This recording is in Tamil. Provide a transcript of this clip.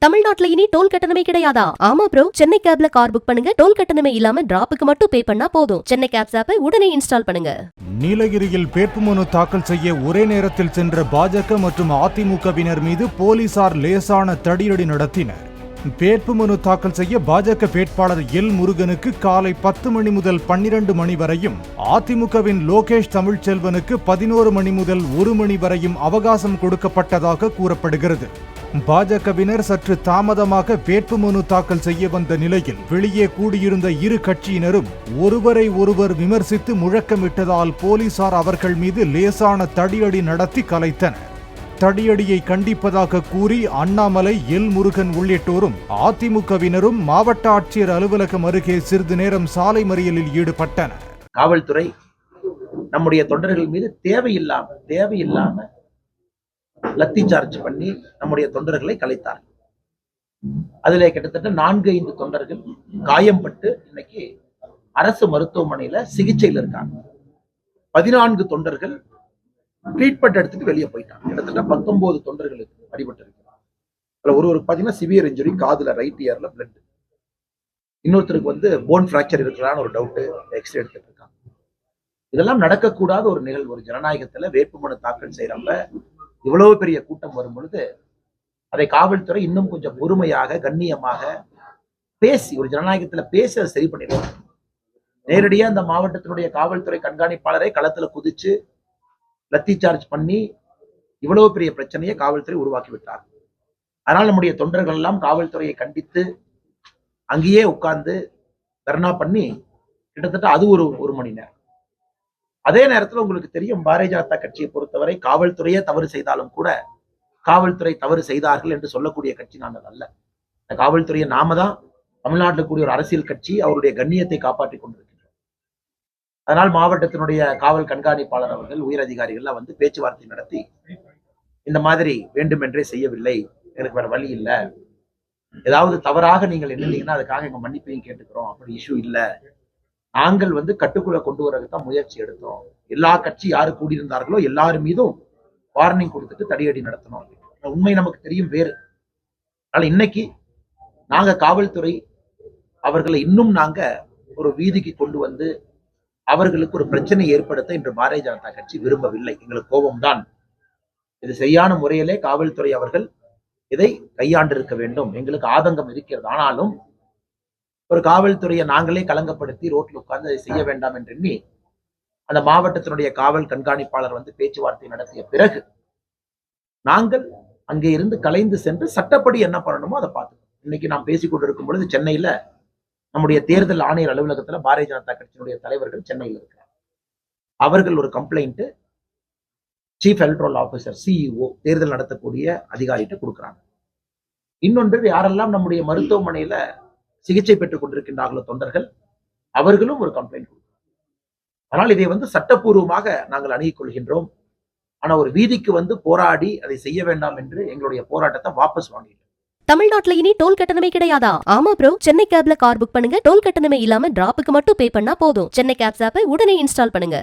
தமிழ்நாட்டுல இனி டோல் கட்டணமே கிடையாதா? ஆமா ப்ரோ, சென்னை கேப்ல கார் புக் பண்ணுங்க, டோல் கட்டணமே இல்லாம டிராப்புக்கு மட்டும் பே பண்ணா போதும். சென்னை கேப்ஸ் ஆப்பை உடனே இன்ஸ்டால் பண்ணுங்க. நீலகிரியில் வேட்புமனு தாக்கல் செய்ய ஒரே நேரத்தில் சென்ற பாஜக மற்றும் அதிமுகவினர் மீது போலீசார் லேசான தடியடி நடத்தினர். வேட்புமனு தாக்கல் செய்ய பாஜக வேட்பாளர் எல் முருகனுக்கு காலை 10 மணி முதல் 12 மணி வரையும், அதிமுகவின் லோகேஷ் தமிழ்ச்செல்வனுக்கு 11 மணி முதல் 1 மணி வரையும் அவகாசம் கொடுக்கப்பட்டதாக கூறப்படுகிறது. பாஜகவினர் சற்று தாமதமாக வேட்புமனு தாக்கல் செய்ய வந்த நிலையில் வெளியே கூடியிருந்த இரு கட்சியினரும் ஒருவரை ஒருவர் விமர்சித்து முழக்கமிட்டதால் போலீசார் அவர்கள் மீது லேசான தடியடி நடத்தி கலைத்தனர். தடியடியை கண்டிப்பதாக கூறி அண்ணாமலை, எல் முருகன் உள்ளிட்டோரும் அதிமுகவினரும் மாவட்ட ஆட்சியர் அலுவலகம் அருகே சிறிது நேரம் சாலை மறியலில் ஈடுபட்டனர். காவல்துறை நம்முடைய தொண்டர்கள் மீது தேவையில்லாம லத்தி சார்ஜ் பண்ணி நம்முடைய தொண்டர்களை கலைத்தார். அதிலே கிட்டத்தட்ட 4-5 தொண்டர்கள் காயம்பட்டு இன்னைக்கு அரசு மருத்துவமனையில சிகிச்சையில் இருக்காங்க. 14 தொண்டர்கள் ட்ரீட்மெண்ட் எடுத்துட்டு வெளியே போயிட்டாங்க. கிட்டத்தட்ட 19 தொண்டர்களுக்கு அடிபட்டு இருக்கிறாங்க. அதுல ஒருவருக்கு பாத்தீங்கன்னா சிவியர் இன்ஜுரி, காதுல ரைட் இயர்ல பிளட், இன்னொருத்தருக்கு போன் பிராக்சர் இருக்கலான்னு ஒரு டவுட், எக்ஸ்ரே எடுத்துட்டு இருக்காங்க. இதெல்லாம் நடக்கக்கூடாத ஒரு நிகழ்வு. ஒரு ஜனநாயகத்துல வேட்புமனு தாக்கல் செய்யறப்ப இவ்வளவு பெரிய கூட்டம் வரும் பொழுது அதை காவல்துறை இன்னும் கொஞ்சம் பொறுமையாக, கண்ணியமாக பேசி, ஒரு ஜனநாயகத்துல பேசி அதை சரி பண்ணிடுவாங்க. நேரடியா அந்த மாவட்டத்தினுடைய காவல்துறை கண்காணிப்பாளரை களத்துல குதிச்சு லத்தி சார்ஜ் பண்ணி இவ்வளவு பெரிய பிரச்சனையை காவல்துறை உருவாக்கி விட்டார். அதனால் நம்முடைய தொண்டர்கள் எல்லாம் காவல்துறையை கண்டித்து அங்கேயே உட்கார்ந்து தர்ணா பண்ணி கிட்டத்தட்ட அது ஒரு மணி நேரம். அதே நேரத்தில் உங்களுக்கு தெரியும், பாரதிய ஜனதா கட்சியை பொறுத்தவரை காவல்துறையே தவறு செய்தாலும் கூட காவல்துறை தவறு செய்தார்கள் என்று சொல்லக்கூடிய கட்சி நாங்கள் அல்ல. இந்த காவல்துறையை நாம தான் தமிழ்நாட்டில் கூடிய ஒரு அரசியல் கட்சி அவருடைய கண்ணியத்தை காப்பாற்றிக் கொண்டிருக்கின்றோம். அதனால் மாவட்டத்தினுடைய காவல் கண்காணிப்பாளர் அவர்கள், உயர் அதிகாரிகள் பேச்சுவார்த்தை நடத்தி இந்த மாதிரி வேண்டுமென்றே செய்யவில்லை, எனக்கு வேற வழி இல்லை, ஏதாவது தவறாக நீங்கள் எண்ணுனீங்கன்னா அதுக்காக எங்க மன்னிப்பையும் கேட்டுக்கிறோம், அப்படி இஷ்யூ இல்லை, நாங்கள் கட்டுக்குள்ள கொண்டு வரதுதான் முயற்சி எடுத்தோம், எல்லா கட்சி யாரு கூடியிருந்தார்களோ எல்லாரும் மீதும் வார்னிங் கொடுத்துட்டு தடியடி நடத்தணும். உண்மை நமக்கு தெரியும் வேறு. அதனால இன்னைக்கு நாங்க காவல்துறை அவர்களை இன்னும் நாங்க ஒரு வீதிக்கு கொண்டு வந்து அவர்களுக்கு ஒரு பிரச்சனை ஏற்படுத்த இன்று பாரதிய ஜனதா கட்சி விரும்பவில்லை. எங்களுக்கு கோபம்தான். இது சரியான முறையிலே காவல்துறை அவர்கள் இதை கையாண்டிருக்க வேண்டும். எங்களுக்கு ஆதங்கம் இருக்கிறது. ஆனாலும் ஒரு காவல்துறையை நாங்களே கலங்கப்படுத்தி ரோட்ல உட்கார்ந்து அதை செய்ய வேண்டாம் என்று எண்ணி அந்த மாவட்டத்தினுடைய காவல் கண்காணிப்பாளர் பேச்சுவார்த்தை நடத்திய பிறகு நாங்கள் அங்கே இருந்து கலைந்து சென்று சட்டப்படி என்ன பண்ணணுமோ அதை பார்த்து இன்னைக்கு நாம் பேசிக் கொண்டிருக்கும் பொழுது சென்னையில நம்முடைய தேர்தல் ஆணையர் அலுவலகத்துல பாரதிய ஜனதா கட்சியினுடைய தலைவர்கள் சென்னையில் இருக்கிறார். அவர்கள் ஒரு complaint chief electoral officer, CEO, தேர்தல் நடத்தக்கூடிய அதிகாரிகிட்ட கொடுக்குறாங்க. இன்னொன்று, யாரெல்லாம் நம்முடைய மருத்துவமனையில சிகிச்சை பெற்றுக் கொண்டிருக்கின்றார்களோ தொண்டர்கள், அவர்களும் ஒரு கம்ப்ளைண்ட் கொடுக்கிறார். ஆனால் இதை சட்டப்பூர்வமாக நாங்கள் அணுகிக் கொள்கின்றோம். ஆனா ஒரு வீதிக்கு போராடி அதை செய்ய வேண்டாம் என்று எங்களுடைய போராட்டத்தை வாபஸ் வாங்கிட்டோம். தமிழ்நாட்டுல இனி டோல் கட்டணமே கிடையாதா? ஆமா ப்ரோ, சென்னை கேப்ல கார் புக் பண்ணுங்க, டோல் கட்டணமே இல்லாம டிராப்புக்கு மட்டும் பே பண்ணா போதும். சென்னை கேப்ஸ் ஆப்பை உடனே இன்ஸ்டால் பண்ணுங்க.